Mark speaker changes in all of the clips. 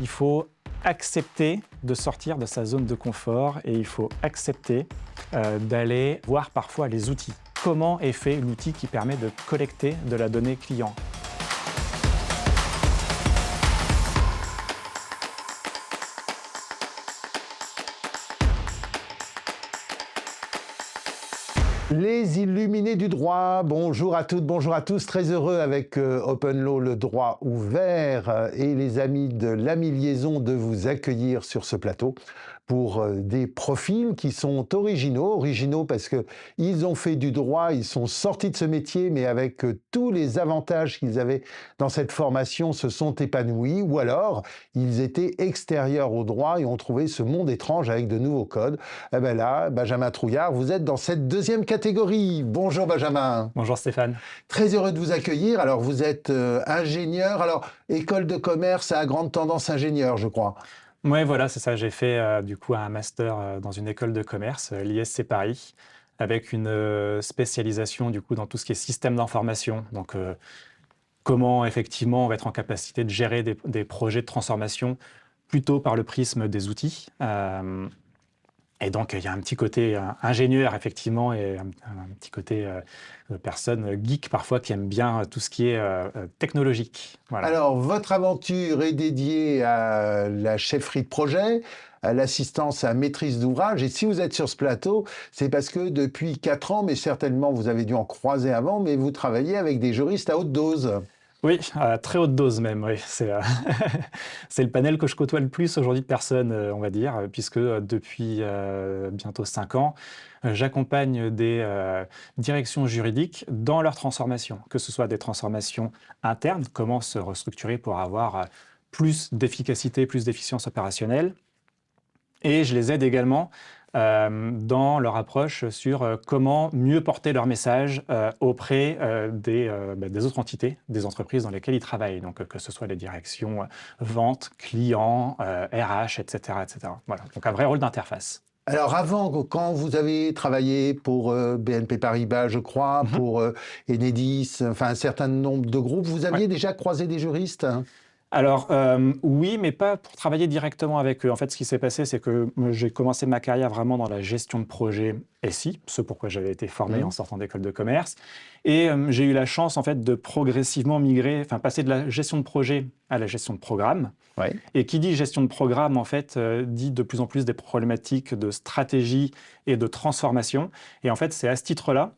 Speaker 1: Il faut accepter de sortir de sa zone de confort et il faut accepter d'aller voir parfois les outils. Comment est fait l'outil qui permet de collecter de la donnée client?
Speaker 2: Les illuminés du droit, bonjour à toutes, bonjour à tous, très heureux avec Open Law, le droit ouvert et les amis de l'Ami Liaison de vous accueillir sur ce plateau pour des profils qui sont originaux parce qu'ils ont fait du droit, ils sont sortis de ce métier, mais avec tous les avantages qu'ils avaient dans cette formation, se sont épanouis, ou alors ils étaient extérieurs au droit et ont trouvé ce monde étrange avec de nouveaux codes. Eh bien là, Benjamin Trouillard, vous êtes dans cette deuxième catégorie. Bonjour Benjamin.
Speaker 1: Bonjour Stéphane.
Speaker 2: Très heureux de vous accueillir. Alors vous êtes ingénieur, alors école de commerce à grande tendance ingénieur, je crois.
Speaker 1: Oui, voilà, c'est ça. J'ai fait du coup un master dans une école de commerce, l'ISC Paris, avec une spécialisation du coup dans tout ce qui est système d'information. Donc, comment effectivement on va être en capacité de gérer des projets de transformation plutôt par le prisme des outils. Et donc, il y a un petit côté ingénieur, effectivement, et un petit côté personne geek, parfois, qui aime bien tout ce qui est technologique. Voilà.
Speaker 2: Alors, votre aventure est dédiée à la chefferie de projet, à l'assistance à maîtrise d'ouvrage. Et si vous êtes sur ce plateau, c'est parce que depuis 4 ans, mais certainement vous avez dû en croiser avant, mais vous travaillez avec des juristes à haute dose.
Speaker 1: Oui, à très haute dose même, oui. C'est c'est le panel que je côtoie le plus aujourd'hui de personnes, on va dire, puisque depuis bientôt 5 ans, j'accompagne des directions juridiques dans leur transformation, que ce soit des transformations internes, comment se restructurer pour avoir plus d'efficacité, plus d'efficience opérationnelle, et je les aide également dans leur approche sur comment mieux porter leur message auprès des autres entités, des entreprises dans lesquelles ils travaillent, donc que ce soit les directions vente, clients, RH, etc., etc. Voilà, donc un vrai rôle d'interface.
Speaker 2: Alors avant, quand vous avez travaillé pour BNP Paribas, je crois, pour Enedis, enfin un certain nombre de groupes, vous aviez déjà croisé des juristes?
Speaker 1: Alors, oui, mais pas pour travailler directement avec eux. En fait, ce qui s'est passé, c'est que j'ai commencé ma carrière vraiment dans la gestion de projet SI, ce pourquoi j'avais été formé en sortant d'école de commerce. Et j'ai eu la chance, en fait, de progressivement migrer, enfin, passer de la gestion de projet à la gestion de programme.
Speaker 2: Ouais.
Speaker 1: Et qui dit gestion de programme, en fait, dit de plus en plus des problématiques de stratégie et de transformation. Et en fait, c'est à ce titre-là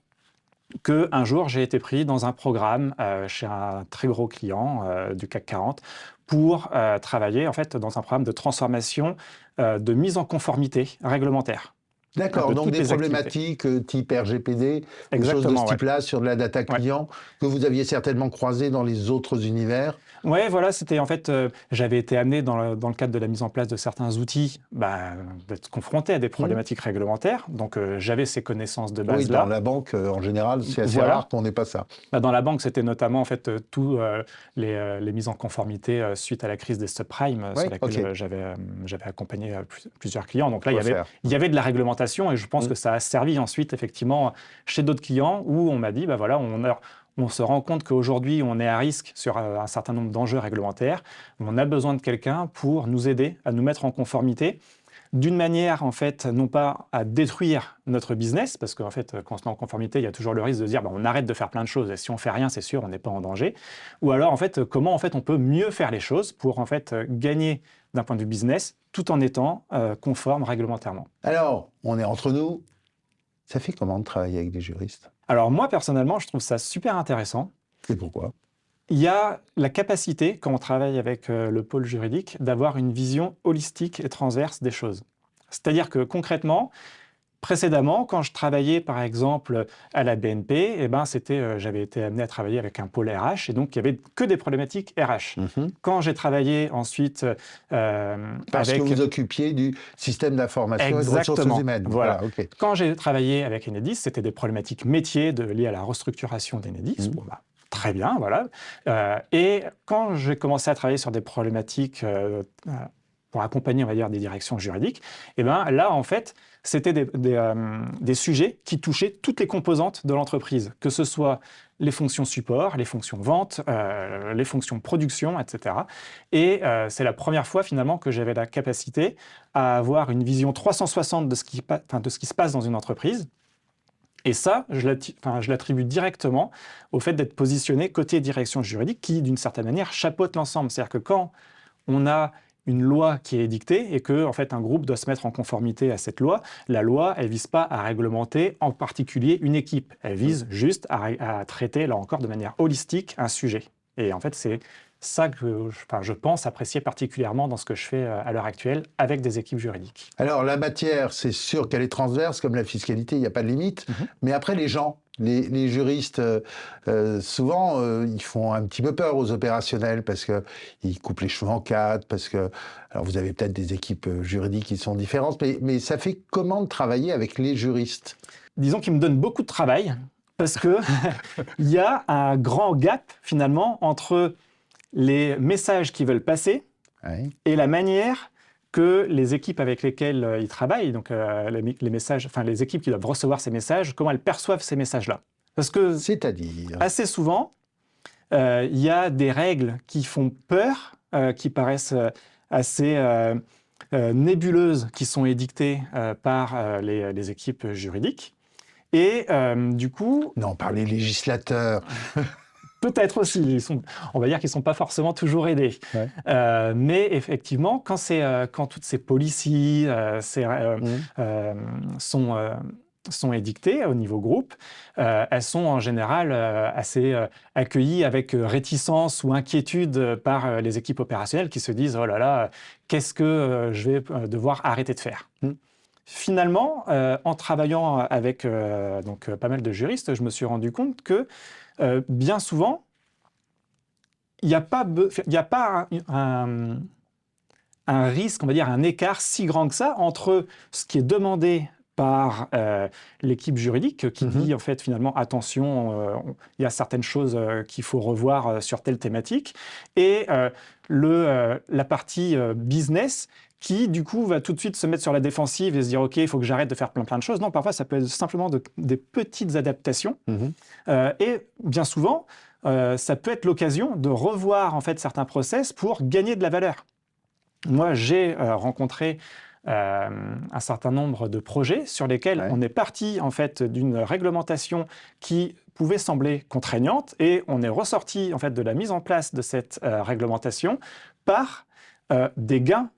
Speaker 1: qu'un jour, j'ai été pris dans un programme chez un très gros client du CAC 40 pour travailler en fait, dans un programme de transformation de mise en conformité réglementaire.
Speaker 2: D'accord, donc des problématiques type RGPD, des choses de ce type-là sur de la data client que vous aviez certainement croisé dans les autres univers.
Speaker 1: Oui, voilà, c'était en fait, j'avais été amené dans le cadre de la mise en place de certains outils, d'être confronté à des problématiques réglementaires. Donc, j'avais ces connaissances de base-là.
Speaker 2: Oui, dans la banque, en général, c'est assez rare qu'on n'ait pas ça.
Speaker 1: Dans la banque, c'était notamment en fait tous les mises en conformité suite à la crise des subprimes, sur laquelle j'avais accompagné plusieurs clients. Donc là, il y avait de la réglementation et je pense que ça a servi ensuite effectivement chez d'autres clients où on m'a dit, voilà, on se rend compte qu'aujourd'hui, on est à risque sur un certain nombre d'enjeux réglementaires. On a besoin de quelqu'un pour nous aider à nous mettre en conformité d'une manière, en fait, non pas à détruire notre business, parce qu'en fait, quand on se met en conformité, il y a toujours le risque de dire on arrête de faire plein de choses et si on fait rien, c'est sûr, on n'est pas en danger. Ou alors, en fait, comment en fait, on peut mieux faire les choses pour en fait, gagner d'un point de vue business tout en étant conforme réglementairement.
Speaker 2: Alors, on est entre nous. Ça fait comment de travailler avec des juristes?
Speaker 1: Alors moi, personnellement, je trouve ça super intéressant.
Speaker 2: Et pourquoi?
Speaker 1: Il y a la capacité, quand on travaille avec le pôle juridique, d'avoir une vision holistique et transverse des choses. C'est-à-dire que concrètement, précédemment, quand je travaillais par exemple à la BNP, j'avais été amené à travailler avec un pôle RH et donc il n'y avait que des problématiques RH. Quand j'ai travaillé ensuite
Speaker 2: Parce que vous occupiez du système d'information et de ressources humaines.
Speaker 1: Voilà. Quand j'ai travaillé avec Enedis, c'était des problématiques métiers liées à la restructuration d'Enedis. Très bien, voilà. Et quand j'ai commencé à travailler sur des problématiques pour accompagner, on va dire, des directions juridiques, et ben là, en fait, c'était des sujets qui touchaient toutes les composantes de l'entreprise, que ce soit les fonctions support, les fonctions vente, les fonctions production, etc. Et c'est la première fois, finalement, que j'avais la capacité à avoir une vision 360 de ce qui se passe dans une entreprise. Et ça, je l'attribue directement au fait d'être positionné côté direction juridique qui, d'une certaine manière, chapeaute l'ensemble. C'est-à-dire que quand on a une loi qui est édictée et que, en fait, un groupe doit se mettre en conformité à cette loi, la loi, elle ne vise pas à réglementer en particulier une équipe. Elle vise juste à traiter, là encore, de manière holistique, un sujet. Et en fait, c'est ça que je pense apprécier particulièrement dans ce que je fais à l'heure actuelle avec des équipes juridiques.
Speaker 2: Alors, la matière, c'est sûr qu'elle est transverse, comme la fiscalité, il n'y a pas de limite. Mais après, les gens, les juristes, souvent, ils font un petit peu peur aux opérationnels parce qu'ils coupent les cheveux en quatre, parce que... Alors, vous avez peut-être des équipes juridiques qui sont différentes, mais ça fait comment de travailler avec les juristes?
Speaker 1: Disons qu'ils me donnent beaucoup de travail parce qu'il y a un grand gap, finalement, entre les messages qu'ils veulent passer et la manière que les équipes avec lesquelles ils travaillent, donc les équipes qui doivent recevoir ces messages, comment elles perçoivent ces messages-là. Parce que,
Speaker 2: c'est-à-dire,
Speaker 1: assez souvent, il y a des règles qui font peur, qui paraissent assez nébuleuses, qui sont édictées par les équipes juridiques. Et du coup...
Speaker 2: Non, par les législateurs.
Speaker 1: Peut-être aussi, on va dire qu'ils ne sont pas forcément toujours aidés. Ouais. Mais effectivement, quand toutes ces policies sont édictées au niveau groupe, elles sont en général assez accueillies avec réticence ou inquiétude par les équipes opérationnelles qui se disent « Oh là là, qu'est-ce que je vais devoir arrêter de faire ?» Finalement, en travaillant avec pas mal de juristes, je me suis rendu compte que bien souvent, il n'y a pas un risque, on va dire un écart si grand que ça entre ce qui est demandé par l'équipe juridique qui dit en fait finalement attention, il y a certaines choses qu'il faut revoir sur telle thématique et la partie business qui, du coup, va tout de suite se mettre sur la défensive et se dire « Ok, il faut que j'arrête de faire plein de choses ». Non, parfois, ça peut être simplement des petites adaptations. Et bien souvent, ça peut être l'occasion de revoir, en fait, certains process pour gagner de la valeur. Moi, j'ai rencontré un certain nombre de projets sur lesquels on est parti, en fait, d'une réglementation qui pouvait sembler contraignante et on est ressorti, en fait, de la mise en place de cette réglementation par des gains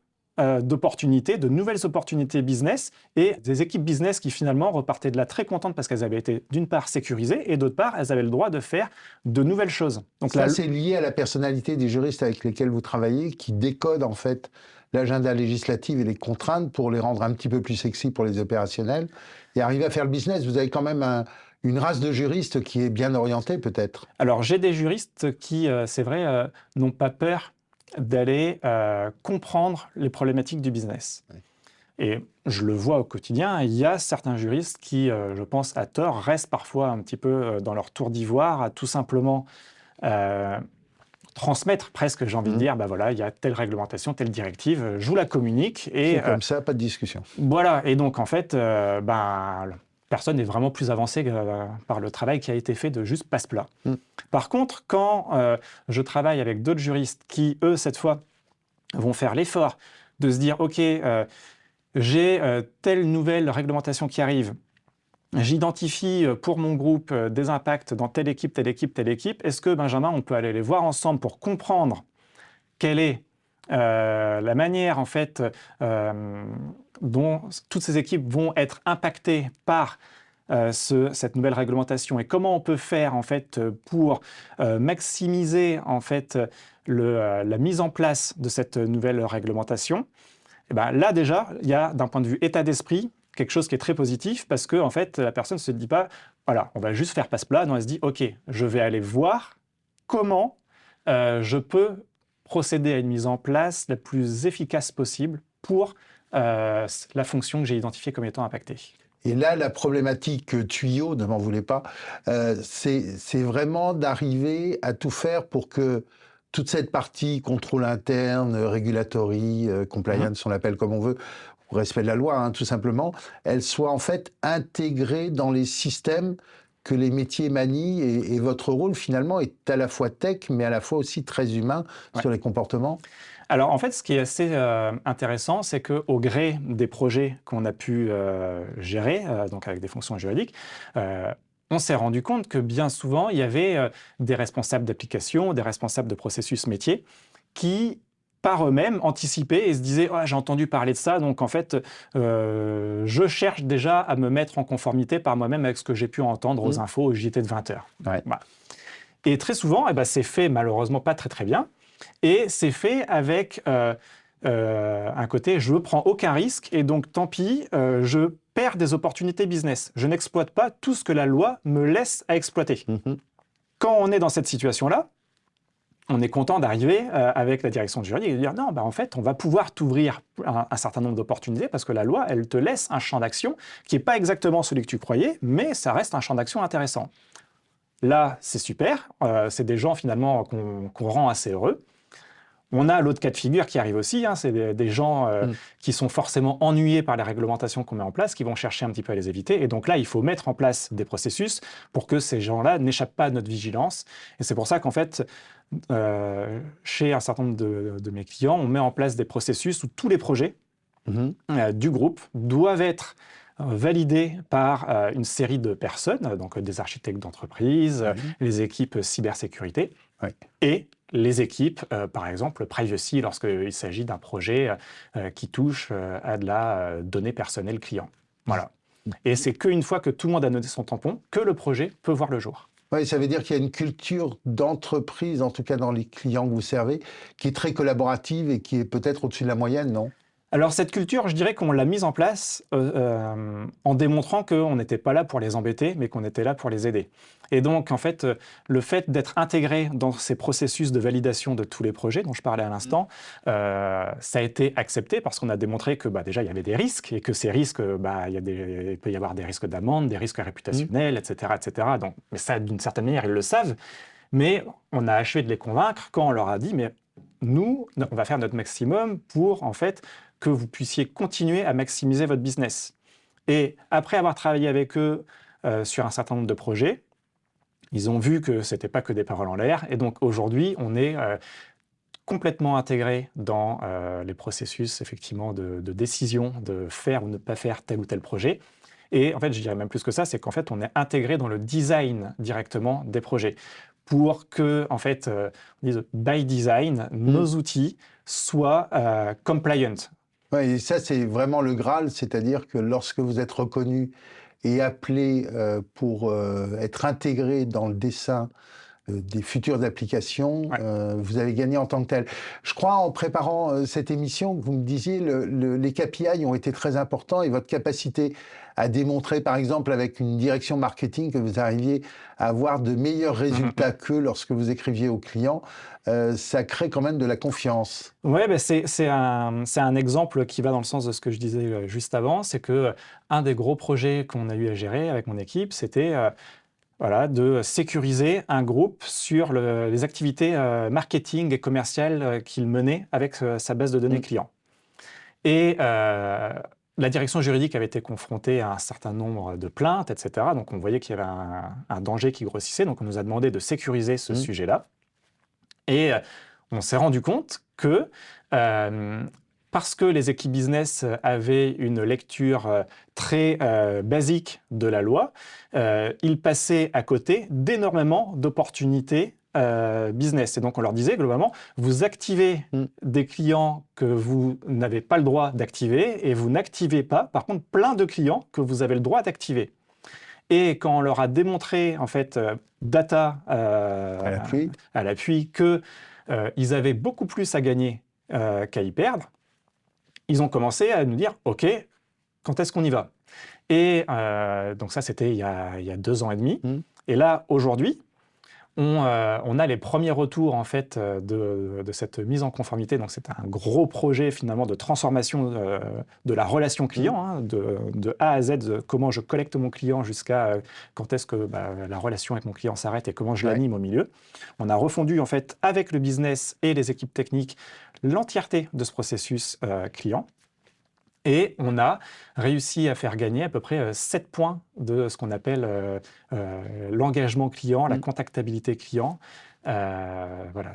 Speaker 1: d'opportunités, de nouvelles opportunités business et des équipes business qui finalement repartaient de là très contentes parce qu'elles avaient été d'une part sécurisées et d'autre part elles avaient le droit de faire de nouvelles choses.
Speaker 2: Donc ça c'est lié à la personnalité des juristes avec lesquels vous travaillez qui décodent en fait l'agenda législatif et les contraintes pour les rendre un petit peu plus sexy pour les opérationnels et arriver à faire le business. Vous avez quand même une race de juristes qui est bien orientée peut-être.
Speaker 1: Alors j'ai des juristes qui, c'est vrai, n'ont pas peur d'aller comprendre les problématiques du business. Oui. Et je le vois au quotidien, il y a certains juristes qui, je pense à tort, restent parfois un petit peu dans leur tour d'ivoire à tout simplement transmettre presque, j'ai envie de dire, bah voilà, il y a telle réglementation, telle directive, je vous la communique. Et
Speaker 2: c'est comme ça, pas de discussion.
Speaker 1: Voilà, et donc en fait, personne n'est vraiment plus avancé par le travail qui a été fait de juste passe-plat. Par contre, quand je travaille avec d'autres juristes qui, eux, cette fois, vont faire l'effort de se dire « Ok, j'ai telle nouvelle réglementation qui arrive, j'identifie pour mon groupe des impacts dans telle équipe, telle équipe, telle équipe. Est-ce que, Benjamin, on peut aller les voir ensemble pour comprendre quelle est la manière, en fait, dont toutes ces équipes vont être impactées par cette nouvelle réglementation et comment on peut faire, en fait, pour maximiser, en fait, la mise en place de cette nouvelle réglementation. Et ben, là, déjà, il y a, d'un point de vue état d'esprit, quelque chose qui est très positif parce que en fait, la personne ne se dit pas « voilà, on va juste faire passe-plat ». Non, elle se dit « ok, je vais aller voir comment je peux procéder à une mise en place la plus efficace possible pour la fonction que j'ai identifiée comme étant impactée ».
Speaker 2: Et là, la problématique tuyau, ne m'en voulez pas, c'est vraiment d'arriver à tout faire pour que toute cette partie contrôle interne, régulatory, compliance, on l'appelle comme on veut, respect de la loi, hein, tout simplement, elle soit en fait intégrée dans les systèmes que les métiers manient, et votre rôle finalement est à la fois tech, mais à la fois aussi très humain sur les comportements.
Speaker 1: Alors en fait, ce qui est assez intéressant, c'est qu'au gré des projets qu'on a pu gérer, donc avec des fonctions juridiques, on s'est rendu compte que bien souvent, il y avait des responsables d'application, des responsables de processus métiers qui, par eux-mêmes, anticipaient et se disaient « j'ai entendu parler de ça, donc en fait, je cherche déjà à me mettre en conformité par moi-même avec ce que j'ai pu entendre aux infos au JT de 20h.
Speaker 2: Ouais. »
Speaker 1: Voilà. Et très souvent, c'est fait malheureusement pas très bien, et c'est fait avec un côté « je ne prends aucun risque et donc tant pis, je perds des opportunités business. Je n'exploite pas tout ce que la loi me laisse à exploiter. » Quand on est dans cette situation-là, on est content d'arriver avec la direction juridique et de dire « non, en fait, on va pouvoir t'ouvrir un certain nombre d'opportunités parce que la loi, elle te laisse un champ d'action qui n'est pas exactement celui que tu croyais, mais ça reste un champ d'action intéressant. » Là, c'est super. C'est des gens finalement qu'on rend assez heureux. On a l'autre cas de figure qui arrive aussi, hein, c'est des gens qui sont forcément ennuyés par les réglementations qu'on met en place, qui vont chercher un petit peu à les éviter. Et donc là, il faut mettre en place des processus pour que ces gens-là n'échappent pas à notre vigilance. Et c'est pour ça qu'en fait, chez un certain nombre de mes clients, on met en place des processus où tous les projets du groupe doivent être validés par une série de personnes, donc des architectes d'entreprise, les équipes cybersécurité et les équipes, par exemple, privacy, lorsqu'il s'agit d'un projet qui touche à de la donnée personnelle client. Voilà. Et c'est qu'une fois que tout le monde a noté son tampon, que le projet peut voir le jour.
Speaker 2: Oui, ça veut dire qu'il y a une culture d'entreprise, en tout cas dans les clients que vous servez, qui est très collaborative et qui est peut-être au-dessus de la moyenne, non ?
Speaker 1: Alors cette culture, je dirais qu'on l'a mise en place en démontrant qu'on n'était pas là pour les embêter, mais qu'on était là pour les aider. Et donc, en fait, le fait d'être intégré dans ces processus de validation de tous les projets dont je parlais à l'instant, ça a été accepté parce qu'on a démontré que déjà, il y avait des risques et que ces risques, il peut y avoir des risques d'amende, des risques réputationnels, etc., etc. Donc, mais ça, d'une certaine manière, ils le savent. Mais on a achevé de les convaincre quand on leur a dit « mais nous, on va faire notre maximum pour, en fait, que vous puissiez continuer à maximiser votre business. » Et après avoir travaillé avec eux sur un certain nombre de projets, ils ont vu que ce n'était pas que des paroles en l'air. Et donc aujourd'hui, on est complètement intégré dans les processus effectivement de décision de faire ou ne pas faire tel ou tel projet. Et en fait, je dirais même plus que ça, c'est qu'en fait, on est intégré dans le design directement des projets pour que, en fait, on dise by design, nos outils soient compliant.
Speaker 2: Oui, et ça, c'est vraiment le Graal, c'est-à-dire que lorsque vous êtes reconnu et appelé pour être intégré dans le dessin des futures applications, vous avez gagné en tant que tel. Je crois, en préparant cette émission, que vous me disiez, les KPI ont été très importants et votre capacité à démontrer, par exemple, avec une direction marketing, que vous arriviez à avoir de meilleurs résultats qu'eux lorsque vous écriviez aux clients, ça crée quand même de la confiance.
Speaker 1: Oui, c'est un exemple qui va dans le sens de ce que je disais juste avant, c'est qu'un des gros projets qu'on a eu à gérer avec mon équipe, c'était de sécuriser un groupe sur les activités marketing et commerciales qu'il menait avec sa base de données client. Et la direction juridique avait été confrontée à un certain nombre de plaintes, etc. Donc on voyait qu'il y avait un danger qui grossissait, donc on nous a demandé de sécuriser ce sujet-là. Et on s'est rendu compte que parce que les équipes business avaient une lecture très basique de la loi, ils passaient à côté d'énormément d'opportunités business. Et donc on leur disait globalement, vous activez des clients que vous n'avez pas le droit d'activer et vous n'activez pas, par contre, plein de clients que vous avez le droit d'activer. Et quand on leur a démontré, en fait, data à l'appui, qu'ils avaient beaucoup plus à gagner qu'à y perdre, ils ont commencé à nous dire « Ok, quand est-ce qu'on y va ?» Et donc ça, c'était il y a 2 ans et demi. Et là, aujourd'hui, on a les premiers retours en fait de cette mise en conformité. Donc c'est un gros projet finalement de transformation de la relation client, de A à Z, de comment je collecte mon client jusqu'à quand est-ce que la relation avec mon client s'arrête et comment je l'anime au milieu. On a refondu en fait avec le business et les équipes techniques l'entièreté de ce processus client. Et on a réussi à faire gagner à peu près 7 points de ce qu'on appelle l'engagement client, la contactabilité client, voilà,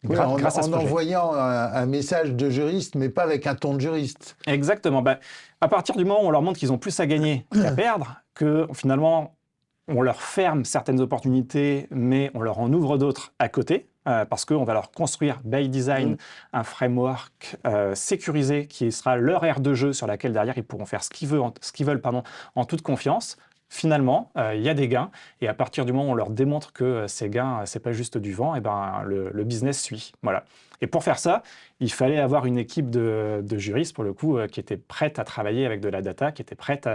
Speaker 1: grâce à ce projet.
Speaker 2: Envoyant un message de juriste, mais pas avec un ton de juriste.
Speaker 1: Exactement. À partir du moment où on leur montre qu'ils ont plus à gagner qu'à perdre, que finalement on leur ferme certaines opportunités, mais on leur en ouvre d'autres à côté, parce qu'on va leur construire by design un framework sécurisé qui sera leur aire de jeu sur laquelle derrière ils pourront faire ce qu'ils veulent en toute confiance. Finalement, il y a des gains, et à partir du moment où on leur démontre que ces gains, c'est pas juste du vent, et le business suit. Voilà. Et pour faire ça, il fallait avoir une équipe de juristes, pour le coup, qui était prête à travailler avec de la data, qui était prête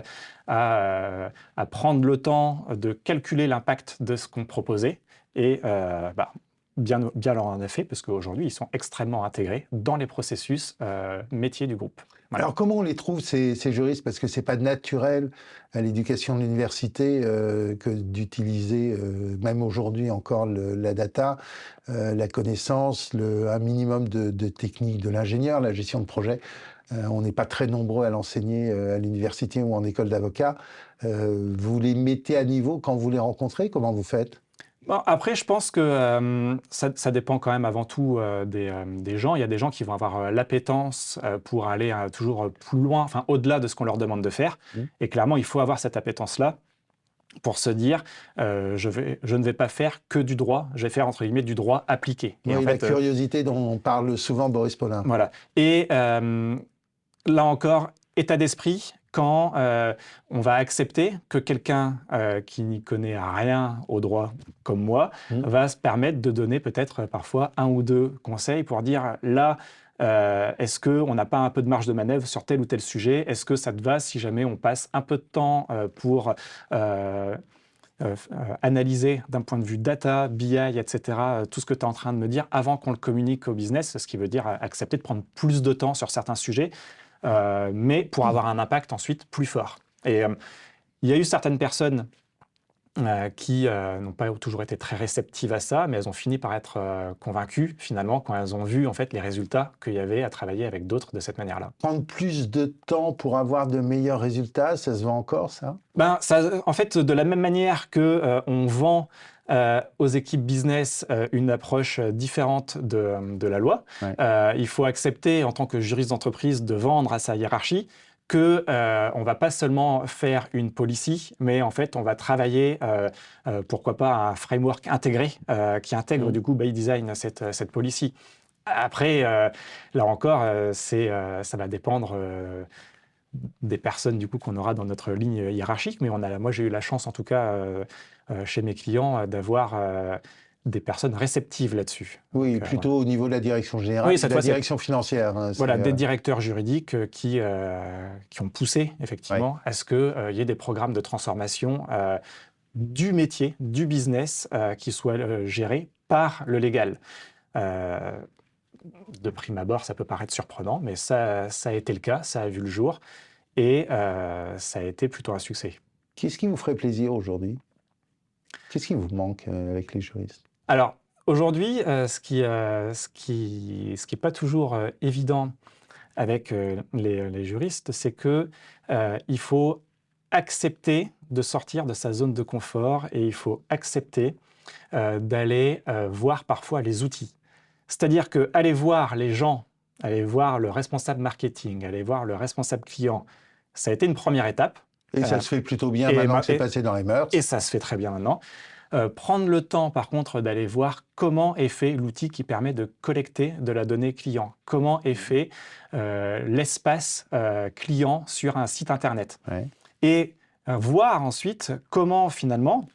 Speaker 1: à prendre le temps de calculer l'impact de ce qu'on proposait, et bien leur en effet, parce qu'aujourd'hui, ils sont extrêmement intégrés dans les processus métiers du groupe.
Speaker 2: Voilà. Alors, comment on les trouve, ces juristes? Parce que ce n'est pas naturel à l'éducation de l'université que d'utiliser, même aujourd'hui encore, la data, la connaissance, un minimum de technique de l'ingénieur, la gestion de projet. On n'est pas très nombreux à l'enseigner à l'université ou en école d'avocat. Vous les mettez à niveau quand vous les rencontrez? Comment vous faites?
Speaker 1: Bon, après, je pense que ça dépend quand même avant tout des gens. Il y a des gens qui vont avoir l'appétence pour aller toujours plus loin, enfin au-delà de ce qu'on leur demande de faire. Et clairement, il faut avoir cette appétence-là pour se dire je ne vais pas faire que du droit, je vais faire entre guillemets du droit appliqué.
Speaker 2: Et oui, la curiosité dont parle souvent Boris Paulin.
Speaker 1: Voilà. Et là encore, état d'esprit. Quand on va accepter que quelqu'un qui n'y connaît rien au droit comme moi va se permettre de donner peut-être parfois 1 ou 2 conseils pour dire là, est-ce qu'on n'a pas un peu de marge de manœuvre sur tel ou tel sujet? Est-ce que ça te va si jamais on passe un peu de temps pour analyser d'un point de vue data, BI, etc., tout ce que tu es en train de me dire avant qu'on le communique au business, ce qui veut dire accepter de prendre plus de temps sur certains sujets. Mais pour avoir un impact ensuite plus fort. Et il y a eu certaines personnes qui n'ont pas toujours été très réceptives à ça, mais elles ont fini par être convaincues finalement quand elles ont vu en fait les résultats qu'il y avait à travailler avec d'autres de cette manière-là.
Speaker 2: Prendre plus de temps pour avoir de meilleurs résultats, ça se vend encore ça?
Speaker 1: En fait, de la même manière que on vend aux équipes business une approche différente de la loi. Il faut accepter en tant que juriste d'entreprise de vendre à sa hiérarchie qu'on ne va pas seulement faire une policy, mais en fait on va travailler, pourquoi pas, un framework intégré qui intègre du coup by design cette policy. Après, là encore, ça va dépendre des personnes du coup qu'on aura dans notre ligne hiérarchique, mais moi j'ai eu la chance en tout cas chez mes clients d'avoir des personnes réceptives là-dessus.
Speaker 2: Oui, donc, plutôt au niveau de la direction générale, de la direction financière.
Speaker 1: Voilà, des directeurs juridiques qui ont poussé effectivement à ce qu'il y ait des programmes de transformation du métier, du business qui soient gérés par le légal. De prime abord, ça peut paraître surprenant, mais ça a été le cas, ça a vu le jour, et ça a été plutôt un succès.
Speaker 2: Qu'est-ce qui vous ferait plaisir aujourd'hui? Qu'est-ce qui vous manque avec les juristes?
Speaker 1: Alors, aujourd'hui, ce qui est pas toujours évident avec les juristes, c'est qu'il faut accepter de sortir de sa zone de confort et il faut accepter d'aller voir parfois les outils. C'est-à-dire qu'aller voir les gens, aller voir le responsable marketing, aller voir le responsable client, ça a été une première étape.
Speaker 2: Et ça se fait plutôt bien maintenant que c'est passé dans les mœurs.
Speaker 1: Et ça se fait très bien maintenant. Prendre le temps, par contre, d'aller voir comment est fait l'outil qui permet de collecter de la donnée client. Comment est fait l'espace client sur un site Internet.
Speaker 2: Ouais.
Speaker 1: Et voir ensuite comment, finalement,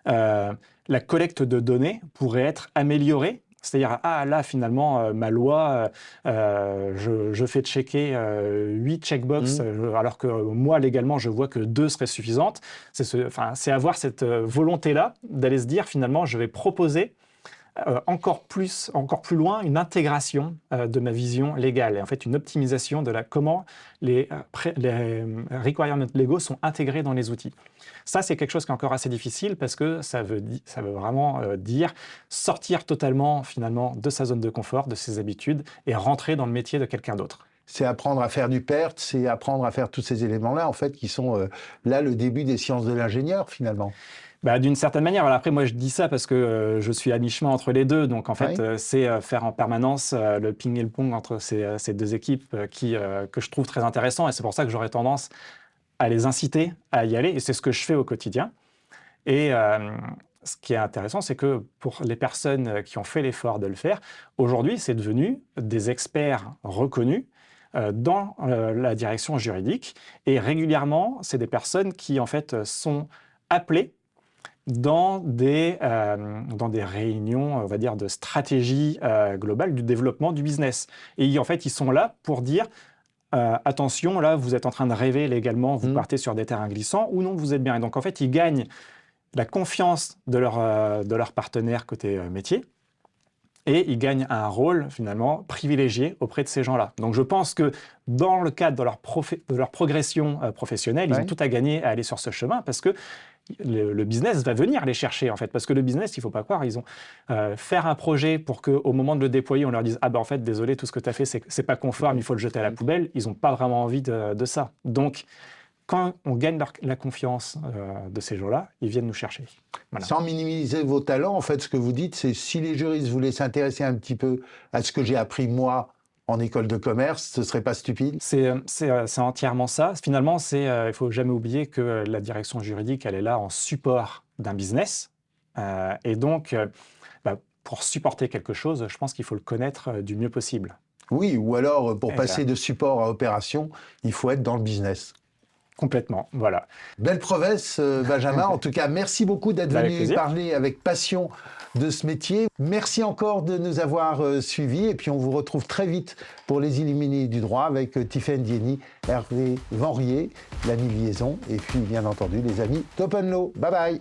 Speaker 1: la collecte de données pourrait être améliorée C'est-à-dire, ah là, finalement, ma loi, je fais checker 8 checkbox, alors que moi, légalement, je vois que 2 seraient suffisantes. C'est avoir cette volonté-là d'aller se dire, finalement, je vais proposer encore plus loin une intégration de ma vision légale et en fait une optimisation de comment les requirements légaux sont intégrés dans les outils. Ça, c'est quelque chose qui est encore assez difficile parce que ça veut vraiment dire sortir totalement finalement de sa zone de confort, de ses habitudes et rentrer dans le métier de quelqu'un d'autre.
Speaker 2: C'est apprendre à faire du PERT, c'est apprendre à faire tous ces éléments-là, en fait, qui sont là le début des sciences de l'ingénieur, finalement.
Speaker 1: D'une certaine manière. Alors après, moi, je dis ça parce que je suis à mi-chemin entre les deux. Donc, en fait, c'est faire en permanence le ping et le pong entre ces deux équipes que je trouve très intéressant. Et c'est pour ça que j'aurais tendance à les inciter à y aller. Et c'est ce que je fais au quotidien. Et ce qui est intéressant, c'est que pour les personnes qui ont fait l'effort de le faire, aujourd'hui, c'est devenu des experts reconnus dans la direction juridique. Et régulièrement, c'est des personnes qui, en fait, sont appelées dans des réunions, on va dire, de stratégie globale du développement du business. Et en fait, ils sont là pour dire attention, là, vous êtes en train de rêver légalement, vous partez sur des terrains glissants, ou non, vous êtes bien. Et donc, en fait, ils gagnent la confiance de leur partenaire côté métier, et ils gagnent un rôle, finalement, privilégié auprès de ces gens-là. Donc, je pense que dans le cadre de leur progression professionnelle, ils ont tout à gagner à aller sur ce chemin, parce que le business va venir les chercher, en fait. Parce que le business, il ne faut pas croire, ils ont faire un projet pour qu'au moment de le déployer, on leur dise « Ah ben en fait, désolé, tout ce que tu as fait, c'est pas conforme, il faut le jeter à la poubelle ». Ils n'ont pas vraiment envie de ça. Donc, quand on gagne la confiance de ces gens-là, ils viennent nous chercher. Voilà.
Speaker 2: Sans minimiser vos talents, en fait, ce que vous dites, c'est si les juristes voulaient s'intéresser un petit peu à ce que j'ai appris moi en école de commerce, ce ne serait pas stupide?
Speaker 1: C'est entièrement ça. Finalement, il ne faut jamais oublier que la direction juridique, elle est là en support d'un business. Et donc, pour supporter quelque chose, je pense qu'il faut le connaître du mieux possible.
Speaker 2: Oui, ou alors, pour passer de support à opération, il faut être dans le business.
Speaker 1: Complètement, voilà.
Speaker 2: Belle promesse, Benjamin. En tout cas, merci beaucoup d'être venu parler avec passion de ce métier. Merci encore de nous avoir suivis. Et puis, on vous retrouve très vite pour les Illuminés du droit avec Tiffaine Dieny, Hervé Vanrier, l'ami Liaison, et puis, bien entendu, les amis d'Open Law. Bye bye.